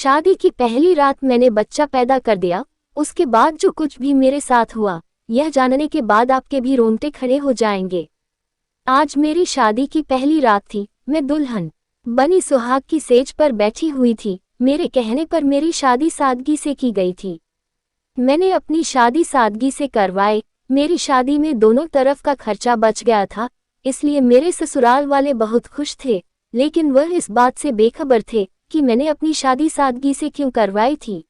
शादी की पहली रात मैंने बच्चा पैदा कर दिया। उसके बाद जो कुछ भी मेरे साथ हुआ, यह जानने के बाद आपके भी रोंगटे खड़े हो जाएंगे। आज मेरी शादी की पहली रात थी। मैं दुल्हन बनी सुहाग की सेज पर बैठी हुई थी। मेरे कहने पर मेरी शादी सादगी से की गई थी। मैंने अपनी शादी सादगी से करवाई। मेरी शादी में दोनों तरफ का खर्चा बच गया था, इसलिए मेरे ससुराल वाले बहुत खुश थे, लेकिन वह इस बात से बेखबर थे कि मैंने अपनी शादी सादगी से क्यों करवाई थी।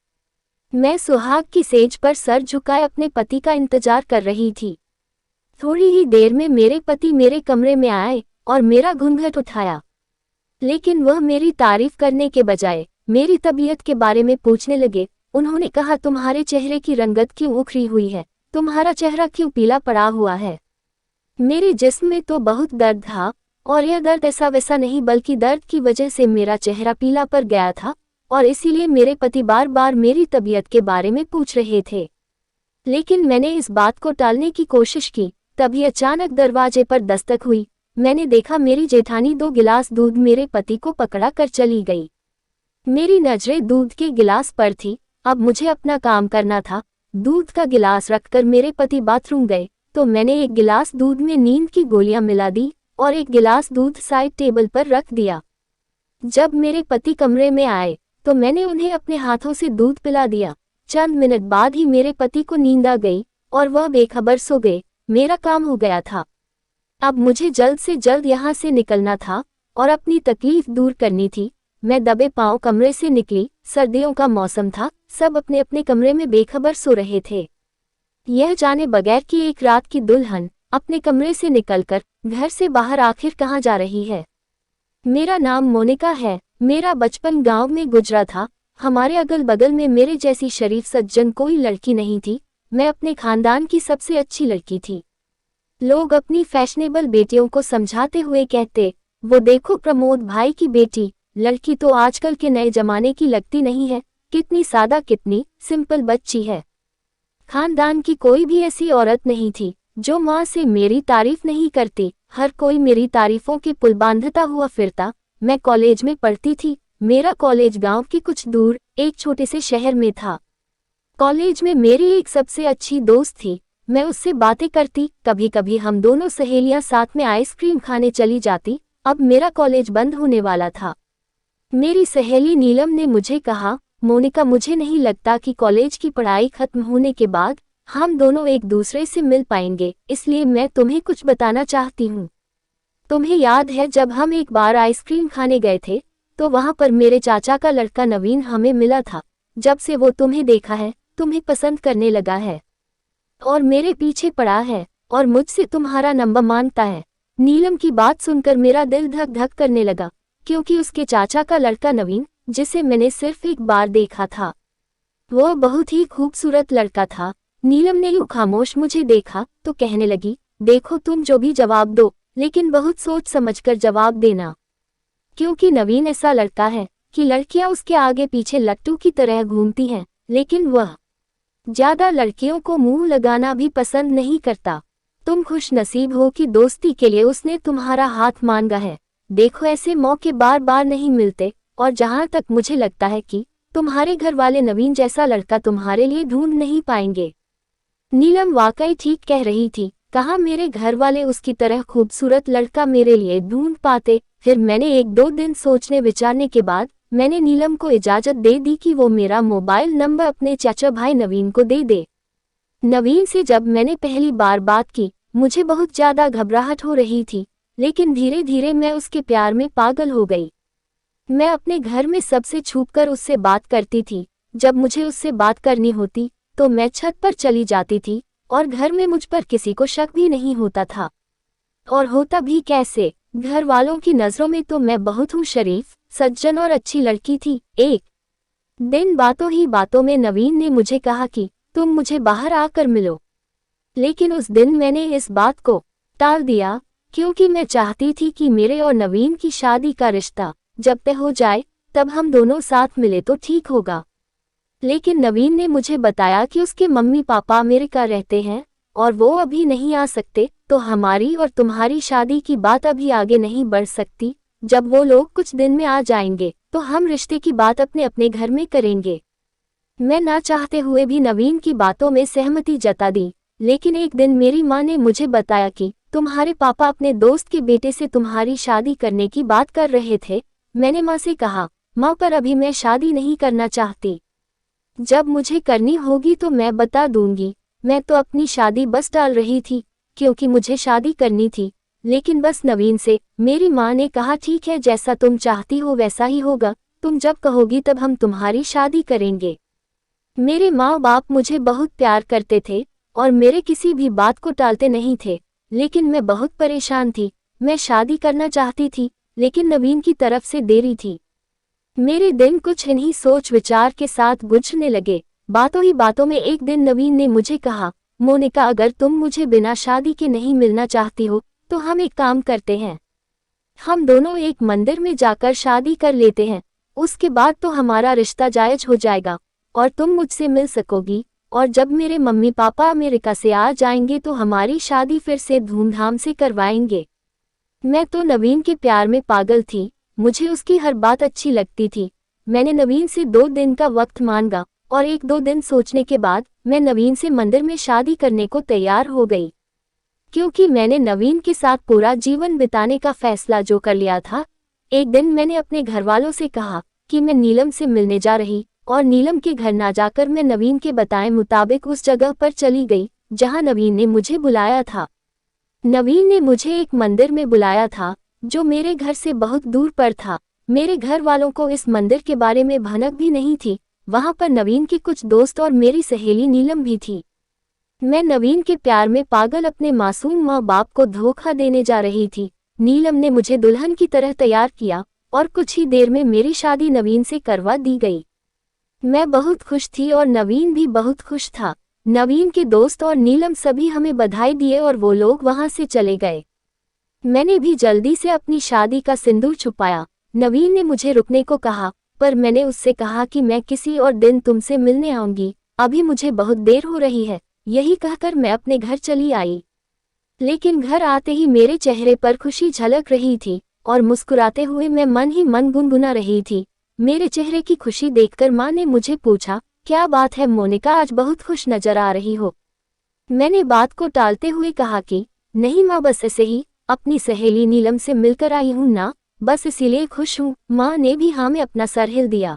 मैं सुहाग की सेज पर सर झुकाए अपने पति का इंतजार कर रही थी। थोड़ी ही देर में मेरे पति मेरे कमरे में आए और मेरा घूंघट उठाया, लेकिन वह मेरी तारीफ करने के बजाय मेरी तबीयत के बारे में पूछने लगे। उन्होंने कहा, तुम्हारे चेहरे की रंगत क्यों उखड़ी हुई है, तुम्हारा चेहरा क्यों पीला पड़ा हुआ है। मेरे जिस्म में तो बहुत दर्द था, और यह दर्द ऐसा वैसा नहीं बल्कि दर्द की वजह से मेरा चेहरा पीला पड़ गया था, और इसीलिए मेरे पति बार बार मेरी तबीयत के बारे में पूछ रहे थे। लेकिन मैंने इस बात को टालने की कोशिश की। तभी अचानक दरवाजे पर दस्तक हुई। मैंने देखा मेरी जेठानी 2 गिलास दूध मेरे पति को पकड़ा कर चली गई। मेरी नजरें दूध के गिलास पर थी। अब मुझे अपना काम करना था। दूध का गिलास रखकर मेरे पति बाथरूम गए, तो मैंने 1 गिलास दूध में नींद की गोलियां मिला दी और 1 गिलास दूध साइड टेबल पर रख दिया। जब मेरे पति कमरे में आए तो मैंने उन्हें अपने हाथों से दूध पिला दिया। चंद मिनट बाद ही मेरे पति को नींद आ गई और वह बेखबर सो गए। मेरा काम हो गया था। अब मुझे जल्द से जल्द यहाँ से निकलना था और अपनी तकलीफ दूर करनी थी। मैं दबे पांव कमरे से निकली। सर्दियों का मौसम था, सब अपने अपने कमरे में बेखबर सो रहे थे। यह जाने बगैर कि एक रात की दुल्हन अपने कमरे से निकलकर घर से बाहर आखिर कहाँ जा रही है। मेरा नाम मोनिका है। मेरा बचपन गांव में गुजरा था। हमारे अगल बगल में मेरे जैसी शरीफ सज्जन कोई लड़की नहीं थी। मैं अपने खानदान की सबसे अच्छी लड़की थी। लोग अपनी फैशनेबल बेटियों को समझाते हुए कहते, वो देखो प्रमोद भाई की बेटी, लड़की तो आजकल के नए जमाने की लगती नहीं है, कितनी सादा कितनी सिंपल बच्ची है। खानदान की कोई भी ऐसी औरत नहीं थी जो माँ से मेरी तारीफ नहीं करती। हर कोई मेरी तारीफों के पुल बांधता हुआ फिरता। मैं कॉलेज में पढ़ती थी। मेरा कॉलेज गांव के कुछ दूर एक छोटे से शहर में था। कॉलेज में मेरी एक सबसे अच्छी दोस्त थी। मैं उससे बातें करती। कभी कभी हम दोनों सहेलियां साथ में आइसक्रीम खाने चली जाती। अब मेरा कॉलेज बंद होने वाला था। मेरी सहेली नीलम ने मुझे कहा, मोनिका, मुझे नहीं लगता कि कॉलेज की पढ़ाई खत्म होने के बाद हम दोनों एक दूसरे से मिल पाएंगे, इसलिए मैं तुम्हें कुछ बताना चाहती हूँ। तुम्हें याद है जब हम एक बार आइसक्रीम खाने गए थे तो वहाँ पर मेरे चाचा का लड़का नवीन हमें मिला था। जब से वो तुम्हें देखा है, तुम्हें पसंद करने लगा है और मेरे पीछे पड़ा है और मुझसे तुम्हारा नंबर मांगता है। नीलम की बात सुनकर मेरा दिल धक धक करने लगा, क्योंकि उसके चाचा का लड़का नवीन, जिसे मैंने सिर्फ एक बार देखा था, वह बहुत ही खूबसूरत लड़का था। नीलम ने यूं खामोश मुझे देखा तो कहने लगी, देखो तुम जो भी जवाब दो, लेकिन बहुत सोच समझकर जवाब देना, क्योंकि नवीन ऐसा लड़का है कि लड़कियां उसके आगे पीछे लट्टू की तरह घूमती हैं, लेकिन वह ज्यादा लड़कियों को मुंह लगाना भी पसंद नहीं करता। तुम खुश नसीब हो कि दोस्ती के लिए उसने तुम्हारा हाथ मांगा है। देखो ऐसे मौके बार बार नहीं मिलते, और जहां तक मुझे लगता है कि तुम्हारे घर वाले नवीन जैसा लड़का तुम्हारे लिए ढूंढ नहीं पाएंगे। नीलम वाकई ठीक कह रही थी। कहाँ मेरे घर वाले उसकी तरह खूबसूरत लड़का मेरे लिए ढूंढ पाते। फिर मैंने 1-2 दिन सोचने विचारने के बाद मैंने नीलम को इजाजत दे दी कि वो मेरा मोबाइल नंबर अपने चाचा भाई नवीन को दे दे। नवीन से जब मैंने पहली बार बात की, मुझे बहुत ज्यादा घबराहट हो रही थी, लेकिन धीरे धीरे मैं उसके प्यार में पागल हो गई। मैं अपने घर में सबसे छुपकर उससे बात करती थी। जब मुझे उससे बात करनी होती तो मैं छत पर चली जाती थी, और घर में मुझ पर किसी को शक भी नहीं होता था। और होता भी कैसे, घर वालों की नजरों में तो मैं बहुत हूँ शरीफ, सज्जन और अच्छी लड़की थी। एक दिन बातों ही बातों में नवीन ने मुझे कहा कि तुम मुझे बाहर आकर मिलो। लेकिन उस दिन मैंने इस बात को टाल दिया, क्योंकि मैं चाहती थी कि मेरे और नवीन की शादी का रिश्ता जब तय हो जाए तब हम दोनों साथ मिले तो ठीक होगा। लेकिन नवीन ने मुझे बताया कि उसके मम्मी पापा अमेरिका रहते हैं और वो अभी नहीं आ सकते, तो हमारी और तुम्हारी शादी की बात अभी आगे नहीं बढ़ सकती। जब वो लोग कुछ दिन में आ जाएंगे तो हम रिश्ते की बात अपने अपने घर में करेंगे। मैं ना चाहते हुए भी नवीन की बातों में सहमति जता दी, लेकिन एक दिन मेरी माँ ने मुझे बताया कि तुम्हारे पापा अपने दोस्त के बेटे से तुम्हारी शादी करने की बात कर रहे थे। मैंने माँ से कहा, माँ पर अभी मैं शादी नहीं करना चाहती। जब मुझे करनी होगी तो मैं बता दूंगी। मैं तो अपनी शादी बस टाल रही थी, क्योंकि मुझे शादी करनी थी, लेकिन बस नवीन से। मेरी माँ ने कहा, ठीक है, जैसा तुम चाहती हो वैसा ही होगा, तुम जब कहोगी तब हम तुम्हारी शादी करेंगे। मेरे माँ बाप मुझे बहुत प्यार करते थे और मेरे किसी भी बात को टालते नहीं थे, लेकिन मैं बहुत परेशान थी। मैं शादी करना चाहती थी, लेकिन नवीन की तरफ से देरी थी। मेरे दिन कुछ इन्हीं सोच विचार के साथ गुजरने लगे। बातों ही बातों में एक दिन नवीन ने मुझे कहा, मोनिका, अगर तुम मुझे बिना शादी के नहीं मिलना चाहती हो तो हम एक काम करते हैं, हम दोनों एक मंदिर में जाकर शादी कर लेते हैं। उसके बाद तो हमारा रिश्ता जायज हो जाएगा और तुम मुझसे मिल सकोगी, और जब मेरे मम्मी पापा अमेरिका से आ जाएंगे तो हमारी शादी फिर से धूमधाम से करवाएंगे। मैं तो नवीन के प्यार में पागल थी, मुझे उसकी हर बात अच्छी लगती थी। मैंने नवीन से 2 दिन का वक्त मांगा और 1-2 दिन सोचने के बाद मैं नवीन से मंदिर में शादी करने को तैयार हो गई, क्योंकि मैंने नवीन के साथ पूरा जीवन बिताने का फैसला जो कर लिया था। एक दिन मैंने अपने घरवालों से कहा कि मैं नीलम से मिलने जा रही, और नीलम के घर ना जाकर मैं नवीन के बताए मुताबिक उस जगह पर चली गई जहां नवीन ने मुझे बुलाया था। नवीन ने मुझे एक मंदिर में बुलाया था जो मेरे घर से बहुत दूर पर था। मेरे घर वालों को इस मंदिर के बारे में भनक भी नहीं थी। वहां पर नवीन के कुछ दोस्त और मेरी सहेली नीलम भी थी। मैं नवीन के प्यार में पागल अपने मासूम माँ बाप को धोखा देने जा रही थी। नीलम ने मुझे दुल्हन की तरह तैयार किया और कुछ ही देर में मेरी शादी नवीन से करवा दी गई। मैं बहुत खुश थी और नवीन भी बहुत खुश था। नवीन के दोस्त और नीलम सभी हमें बधाई दिए और वो लोग वहां से चले गए। मैंने भी जल्दी से अपनी शादी का सिंदूर छुपाया। नवीन ने मुझे रुकने को कहा, पर मैंने उससे कहा कि मैं किसी और दिन तुमसे मिलने आऊंगी, अभी मुझे बहुत देर हो रही है। यही कहकर मैं अपने घर चली आई। लेकिन घर आते ही मेरे चेहरे पर खुशी झलक रही थी और मुस्कुराते हुए मैं मन ही मन गुनगुना रही थी। मेरे चेहरे की खुशी देखकर माँ ने मुझे पूछा, क्या बात है मोनिका, आज बहुत खुश नजर आ रही हो। मैंने बात को टालते हुए कहा कि नहीं माँ, बस ऐसे ही, अपनी सहेली नीलम से मिलकर आई हूँ ना, बस इसीलिए खुश हूँ। माँ ने भी हाँ में अपना सर हिल दिया।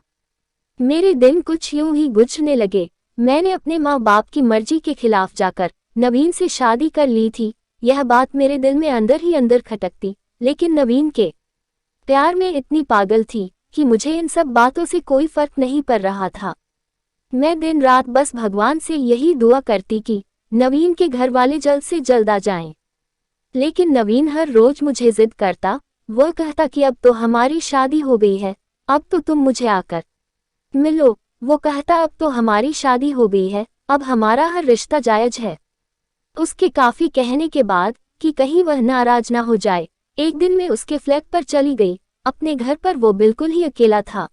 मेरे दिन कुछ यूं ही गुजरने लगे। मैंने अपने माँ बाप की मर्जी के खिलाफ जाकर नवीन से शादी कर ली थी। यह बात मेरे दिल में अंदर ही अंदर खटकती, लेकिन नवीन के प्यार में इतनी पागल थी कि मुझे इन सब बातों से कोई फर्क नहीं पड़ रहा था। मैं दिन रात बस भगवान से यही दुआ करती कि नवीन के घर वाले जल्द से जल्द आ जाएं। लेकिन नवीन हर रोज मुझे जिद करता। वह कहता कि अब तो हमारी शादी हो गई है, अब तो तुम मुझे आकर मिलो। वो कहता अब तो हमारी शादी हो गई है, अब हमारा हर रिश्ता जायज है। उसके काफी कहने के बाद कि कहीं वह नाराज ना हो जाए, एक दिन मैं उसके फ्लैट पर चली गई। अपने घर पर वो बिल्कुल ही अकेला था।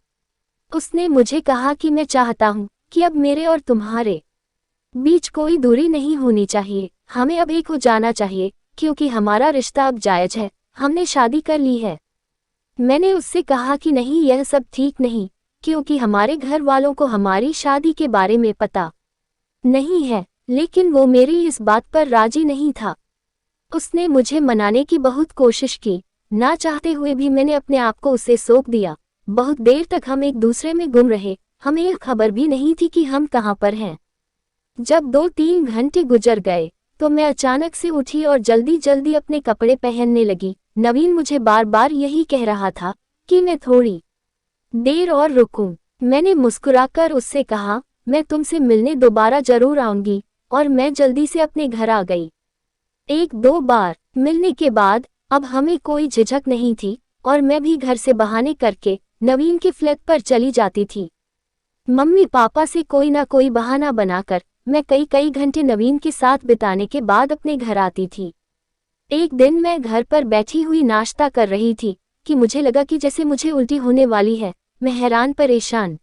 उसने मुझे कहा कि मैं चाहता हूँ कि अब मेरे और तुम्हारे बीच कोई दूरी नहीं होनी चाहिए, हमें अब एक हो जाना चाहिए, क्योंकि हमारा रिश्ता अब जायज है, हमने शादी कर ली है। मैंने उससे कहा कि नहीं, यह सब ठीक नहीं, क्योंकि हमारे घर वालों को हमारी शादी के बारे में पता नहीं है। लेकिन वो मेरी इस बात पर राजी नहीं था। उसने मुझे मनाने की बहुत कोशिश की, ना चाहते हुए भी मैंने अपने आप को उससे सौंप दिया। बहुत देर तक हम एक दूसरे में गुम रहे, हमें यह खबर भी नहीं थी कि हम कहाँ पर हैं। जब 2-3 घंटे गुजर गए तो मैं अचानक से उठी और जल्दी जल्दी अपने कपड़े पहनने लगी। नवीन मुझे बार बार यही कह रहा था कि मैं थोड़ी देर और रुकूं। मैंने मुस्कुराकर उससे कहा, मैं तुमसे मिलने दोबारा जरूर आऊंगी, और मैं जल्दी से अपने घर आ गई। 1-2 बार मिलने के बाद अब हमें कोई झिझक नहीं थी और मैं भी घर से बहाने करके नवीन के फ्लैट पर चली जाती थी। मम्मी पापा से कोई ना कोई बहाना बनाकर मैं कई घंटे नवीन के साथ बिताने के बाद अपने घर आती थी। एक दिन मैं घर पर बैठी हुई नाश्ता कर रही थी कि मुझे लगा कि जैसे मुझे उल्टी होने वाली है। मैं हैरान परेशान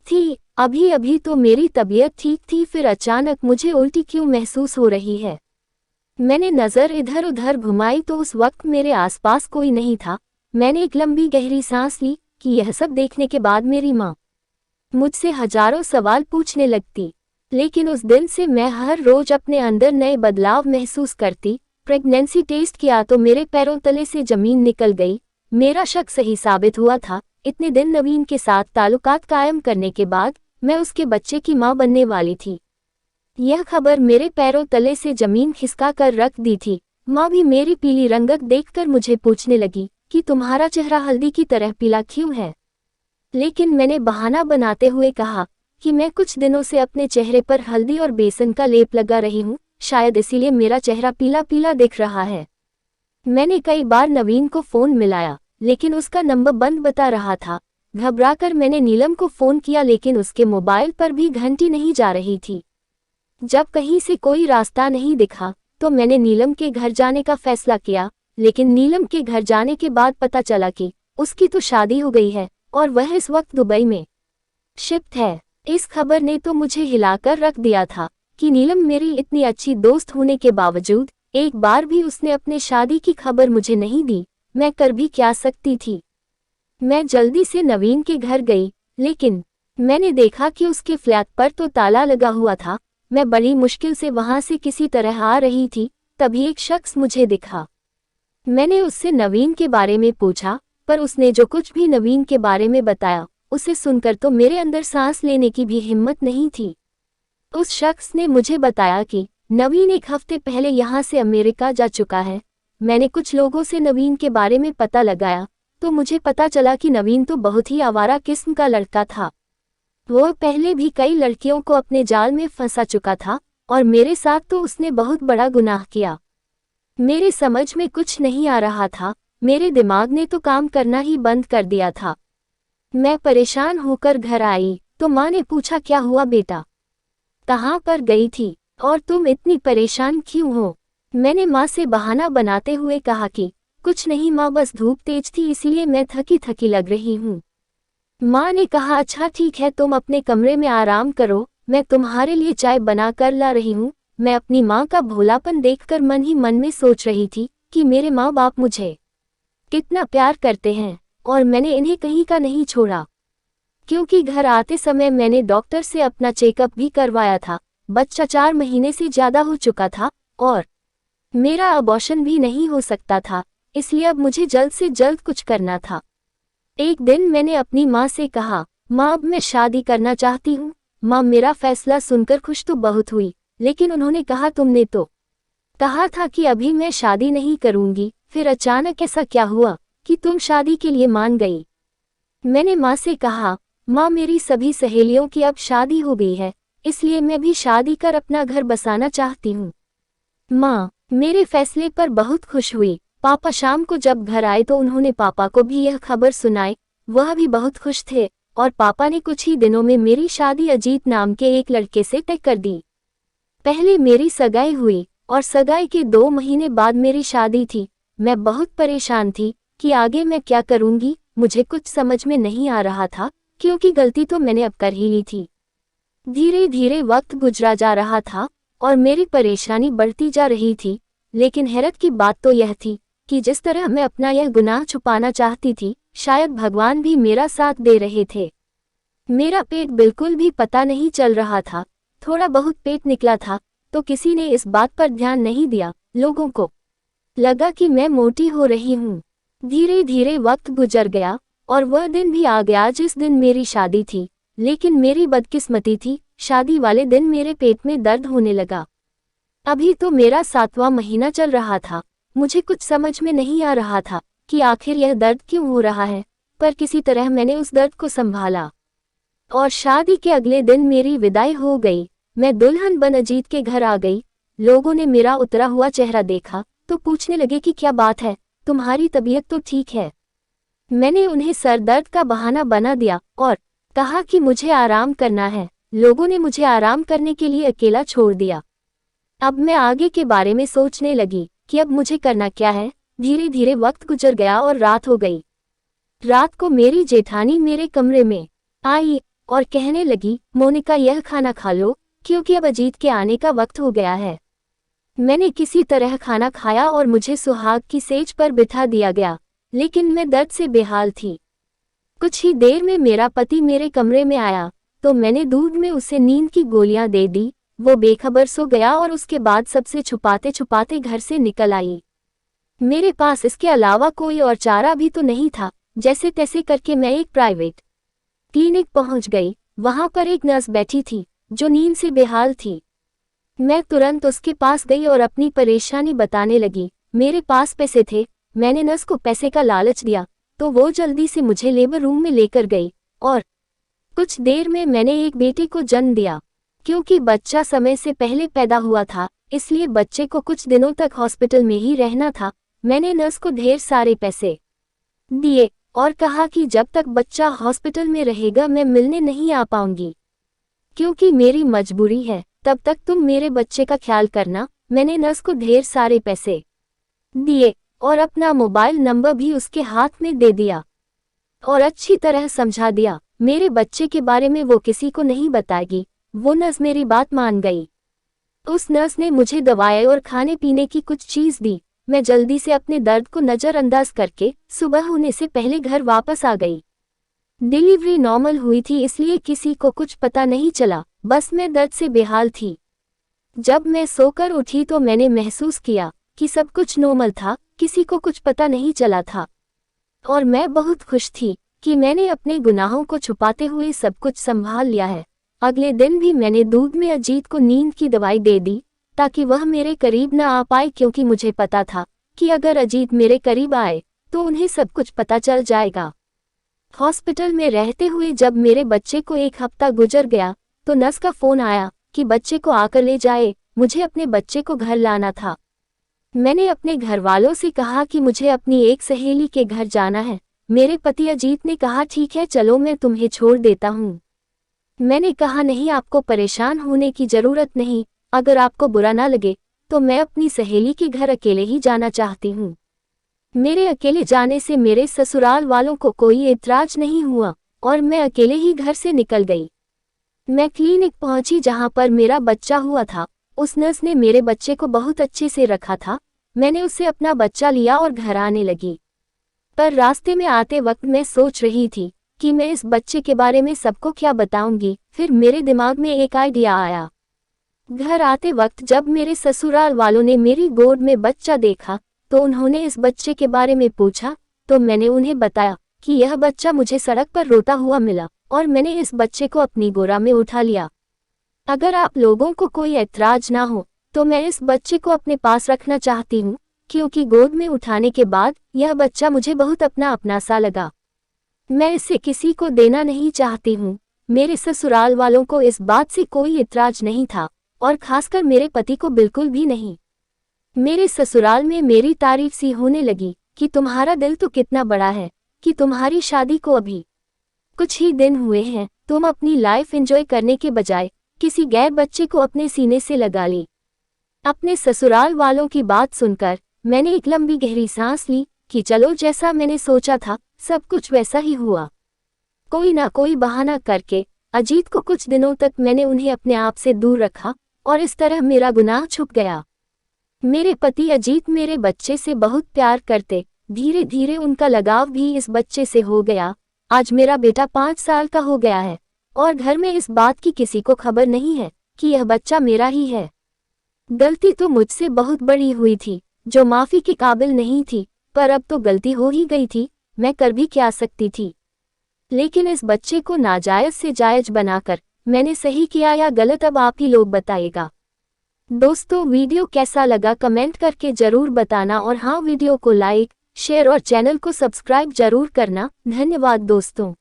थी। अभी अभी तो मेरी तबीयत ठीक थी, फिर अचानक मुझे उल्टी क्यों महसूस हो रही है। मैंने नज़र इधर उधर घुमाई तो उस वक्त मेरे आसपास कोई नहीं था। मैंने एक लंबी गहरी सांस ली कि यह सब देखने के बाद मेरी माँ मुझसे हजारों सवाल पूछने लगती। लेकिन उस दिन से मैं हर रोज अपने अंदर नए बदलाव महसूस करती। प्रेगनेंसी टेस्ट किया तो मेरे पैरों तले से जमीन निकल गई। मेरा शक सही साबित हुआ था। इतने दिन नवीन के साथ ताल्लुकात कायम करने के बाद मैं उसके बच्चे की माँ बनने वाली थी। यह खबर मेरे पैरों तले से जमीन खिसका कर रख दी थी। माँ भी मेरी पीली रंगत देखकर मुझे पूछने लगी कि तुम्हारा चेहरा हल्दी की तरह पीला क्यों है। लेकिन मैंने बहाना बनाते हुए कहा कि मैं कुछ दिनों से अपने चेहरे पर हल्दी और बेसन का लेप लगा रही हूँ, शायद इसीलिए मेरा चेहरा पीला पीला दिख रहा है। मैंने कई बार नवीन को फोन मिलाया, लेकिन उसका नंबर बंद बता रहा था। घबराकर मैंने नीलम को फोन किया, लेकिन उसके मोबाइल पर भी घंटी नहीं जा रही थी। जब कहीं से कोई रास्ता नहीं दिखा तो मैंने नीलम के घर जाने का फैसला किया। लेकिन नीलम के घर जाने के बाद पता चला कि उसकी तो शादी हो गई है और वह इस वक्त दुबई में शिफ्ट है। इस खबर ने तो मुझे हिलाकर रख दिया था कि नीलम मेरी इतनी अच्छी दोस्त होने के बावजूद एक बार भी उसने अपने शादी की खबर मुझे नहीं दी। मैं कर भी क्या सकती थी। मैं जल्दी से नवीन के घर गई, लेकिन मैंने देखा कि उसके फ्लैट पर तो ताला लगा हुआ था। मैं बड़ी मुश्किल से वहां से किसी तरह आ रही थी, तभी एक शख्स मुझे दिखा। मैंने उससे नवीन के बारे में पूछा, पर उसने जो कुछ भी नवीन के बारे में बताया उसे सुनकर तो मेरे अंदर सांस लेने की भी हिम्मत नहीं थी। उस शख्स ने मुझे बताया कि नवीन एक हफ्ते पहले यहाँ से अमेरिका जा चुका है। मैंने कुछ लोगों से नवीन के बारे में पता लगाया तो मुझे पता चला कि नवीन तो बहुत ही आवारा किस्म का लड़का था। वह पहले भी कई लड़कियों को अपने जाल में फंसा चुका था और मेरे साथ तो उसने बहुत बड़ा गुनाह किया। मेरे समझ में कुछ नहीं आ रहा था। मेरे दिमाग ने तो काम करना ही बंद कर दिया था। मैं परेशान होकर घर आई तो माँ ने पूछा, क्या हुआ बेटा, कहाँ पर गई थी और तुम इतनी परेशान क्यों हो। मैंने माँ से बहाना बनाते हुए कहा कि कुछ नहीं माँ, बस धूप तेज थी इसलिए मैं थकी थकी लग रही हूँ। माँ ने कहा, अच्छा ठीक है, तुम अपने कमरे में आराम करो, मैं तुम्हारे लिए चाय बना कर ला रही हूँ। मैं अपनी माँ का भोलापन देखकर मन ही मन में सोच रही थी कि मेरे माँ बाप मुझे कितना प्यार करते हैं और मैंने इन्हें कहीं का नहीं छोड़ा। क्योंकि घर आते समय मैंने डॉक्टर से अपना चेकअप भी करवाया था। बच्चा 4 महीने से ज्यादा हो चुका था और मेरा अबॉर्शन भी नहीं हो सकता था, इसलिए अब मुझे जल्द से जल्द कुछ करना था। एक दिन मैंने अपनी माँ से कहा, माँ अब मैं शादी करना चाहती हूँ। माँ मेरा फैसला सुनकर खुश तो बहुत हुई, लेकिन उन्होंने कहा, तुमने तो कहा था कि अभी मैं शादी नहीं करूँगी, फिर अचानक ऐसा क्या हुआ कि तुम शादी के लिए मान गई। मैंने माँ से कहा, माँ मेरी सभी सहेलियों की अब शादी हो गई है, इसलिए मैं भी शादी कर अपना घर बसाना चाहती हूँ। माँ मेरे फैसले पर बहुत खुश हुई। पापा शाम को जब घर आए तो उन्होंने पापा को भी यह खबर सुनाई। वह भी बहुत खुश थे और पापा ने कुछ ही दिनों में मेरी शादी अजीत नाम के एक लड़के से तय कर दी। पहले मेरी सगाई हुई और सगाई के 2 महीने बाद मेरी शादी थी। मैं बहुत परेशान थी कि आगे मैं क्या करूंगी। मुझे कुछ समझ में नहीं आ रहा था, क्योंकि गलती तो मैंने अब कर ही ली थी। धीरे धीरे वक्त गुजरा जा रहा था और मेरी परेशानी बढ़ती जा रही थी। लेकिन हैरत की बात तो यह थी कि जिस तरह मैं अपना यह गुनाह छुपाना चाहती थी, शायद भगवान भी मेरा साथ दे रहे थे। मेरा पेट बिल्कुल भी पता नहीं चल रहा था। थोड़ा बहुत पेट निकला था तो किसी ने इस बात पर ध्यान नहीं दिया। लोगों को लगा कि मैं मोटी हो रही हूँ। धीरे धीरे वक्त गुजर गया और वह दिन भी आ गया जिस दिन मेरी शादी थी। लेकिन मेरी बदकिस्मती थी, शादी वाले दिन मेरे पेट में दर्द होने लगा। अभी तो मेरा 7वां महीना चल रहा था। मुझे कुछ समझ में नहीं आ रहा था कि आखिर यह दर्द क्यों हो रहा है, पर किसी तरह मैंने उस दर्द को संभाला और शादी के अगले दिन मेरी विदाई हो गई। मैं दुल्हन बन अजीत के घर आ गई। लोगों ने मेरा उतरा हुआ चेहरा देखा तो पूछने लगे कि क्या बात है, तुम्हारी तबीयत तो ठीक है। मैंने उन्हें सर दर्द का बहाना बना दिया और कहा कि मुझे आराम करना है। लोगों ने मुझे आराम करने के लिए अकेला छोड़ दिया। अब मैं आगे के बारे में सोचने लगी कि अब मुझे करना क्या है। धीरे धीरे वक्त गुजर गया और रात हो गई। रात को मेरी जेठानी मेरे कमरे में आई और कहने लगी, मोनिका यह खाना खा लो, क्योंकि अब अजीत के आने का वक्त हो गया है। मैंने किसी तरह खाना खाया और मुझे सुहाग की सेज पर बिठा दिया गया। लेकिन मैं दर्द से बेहाल थी। कुछ ही देर में मेरा पति मेरे कमरे में आया तो मैंने दूध में उसे नींद की गोलियां दे दी। वो बेखबर सो गया और उसके बाद सबसे छुपाते छुपाते घर से निकल आई। मेरे पास इसके अलावा कोई और चारा भी तो नहीं था। जैसे तैसे करके मैं एक प्राइवेट क्लिनिक पहुंच गई। वहां पर एक नर्स बैठी थी जो नींद से बेहाल थी। मैं तुरंत उसके पास गई और अपनी परेशानी बताने लगी। मेरे पास पैसे थे, मैंने नर्स को पैसे का लालच दिया तो वो जल्दी से मुझे लेबर रूम में लेकर गई और कुछ देर में मैंने एक बेटे को जन्म दिया। क्योंकि बच्चा समय से पहले पैदा हुआ था इसलिए बच्चे को कुछ दिनों तक हॉस्पिटल में ही रहना था। मैंने नर्स को ढेर सारे पैसे दिए और कहा कि जब तक बच्चा हॉस्पिटल में रहेगा मैं मिलने नहीं आ पाऊंगी, क्योंकि मेरी मजबूरी है। तब तक तुम मेरे बच्चे का ख्याल करना। मैंने नर्स को ढेर सारे पैसे दिए और अपना मोबाइल नंबर भी उसके हाथ में दे दिया और अच्छी तरह समझा दिया मेरे बच्चे के बारे में वो किसी को नहीं बताएगी। वो नर्स मेरी बात मान गई। उस नर्स ने मुझे दवाएं और खाने पीने की कुछ चीज दी। मैं जल्दी से अपने दर्द को नजरअंदाज करके सुबह होने से पहले घर वापस आ गई। डिलीवरी नॉर्मल हुई थी इसलिए किसी को कुछ पता नहीं चला, बस मैं दर्द से बेहाल थी। जब मैं सोकर उठी तो मैंने महसूस किया कि सब कुछ नॉर्मल था, किसी को कुछ पता नहीं चला था और मैं बहुत खुश थी कि मैंने अपने गुनाहों को छुपाते हुए सब कुछ संभाल लिया है। अगले दिन भी मैंने दूध में अजीत को नींद की दवाई दे दी ताकि वह मेरे करीब न आ पाए, क्योंकि मुझे पता था कि अगर अजीत मेरे करीब आए तो उन्हें सब कुछ पता चल जाएगा। हॉस्पिटल में रहते हुए जब मेरे बच्चे को 1 हफ्ता गुजर गया तो नर्स का फोन आया कि बच्चे को आकर ले जाए। मुझे अपने बच्चे को घर लाना था। मैंने अपने घर वालों से कहा कि मुझे अपनी एक सहेली के घर जाना है। मेरे पति अजीत ने कहा ठीक है चलो मैं तुम्हें छोड़ देता हूँ। मैंने कहा नहीं, आपको परेशान होने की जरूरत नहीं। अगर आपको बुरा ना लगे तो मैं अपनी सहेली के घर अकेले ही जाना चाहती हूँ। मेरे अकेले जाने से मेरे ससुराल वालों को कोई एतराज नहीं हुआ और मैं अकेले ही घर से निकल गई। मैं क्लिनिक पहुंची जहां पर मेरा बच्चा हुआ था। उस नर्स ने मेरे बच्चे को बहुत अच्छे से रखा था। मैंने उससे अपना बच्चा लिया और घर आने लगी। पर रास्ते में आते वक्त मैं सोच रही थी कि मैं इस बच्चे के बारे में सबको क्या बताऊंगी। फिर मेरे दिमाग में एक आइडिया आया। घर आते वक्त जब मेरे ससुराल वालों ने मेरी गोद में बच्चा देखा तो उन्होंने इस बच्चे के बारे में पूछा तो मैंने उन्हें बताया कि यह बच्चा मुझे सड़क पर रोता हुआ मिला और मैंने इस बच्चे को अपनी गोरा में उठा लिया। अगर आप लोगों को कोई ऐतराज ना हो तो मैं इस बच्चे को अपने पास रखना चाहती हूँ, क्योंकि गोद में उठाने के बाद यह बच्चा मुझे बहुत अपना अपना सा लगा। मैं इसे किसी को देना नहीं चाहती हूँ। मेरे ससुराल वालों को इस बात से कोई इतराज नहीं था और खासकर मेरे पति को बिल्कुल भी नहीं। मेरे ससुराल में मेरी तारीफ सी होने लगी कि तुम्हारा दिल तो कितना बड़ा है कि तुम्हारी शादी को अभी कुछ ही दिन हुए हैं, तुम अपनी लाइफ एंजॉय करने के बजाय किसी गैर बच्चे को अपने सीने से लगा ली। अपने ससुराल वालों की बात सुनकर मैंने एक लंबी गहरी सांस ली कि चलो जैसा मैंने सोचा था सब कुछ वैसा ही हुआ। कोई ना कोई बहाना करके अजीत को कुछ दिनों तक मैंने उन्हें अपने आप से दूर रखा और इस तरह मेरा गुनाह छुप गया। मेरे पति अजीत मेरे बच्चे से बहुत प्यार करते। धीरे धीरे उनका लगाव भी इस बच्चे से हो गया। आज मेरा बेटा 5 साल का हो गया है और घर में इस बात की किसी को खबर नहीं है कि यह बच्चा मेरा ही है। गलती तो मुझसे बहुत बड़ी हुई थी जो माफी के काबिल नहीं थी, पर अब तो गलती हो ही गई थी, मैं कर भी क्या सकती थी। लेकिन इस बच्चे को नाजायज से जायज बनाकर मैंने सही किया या गलत अब आप ही लोग बताइएगा। दोस्तों वीडियो कैसा लगा कमेंट करके जरूर बताना और हाँ वीडियो को लाइक शेयर और चैनल को सब्सक्राइब जरूर करना। धन्यवाद दोस्तों।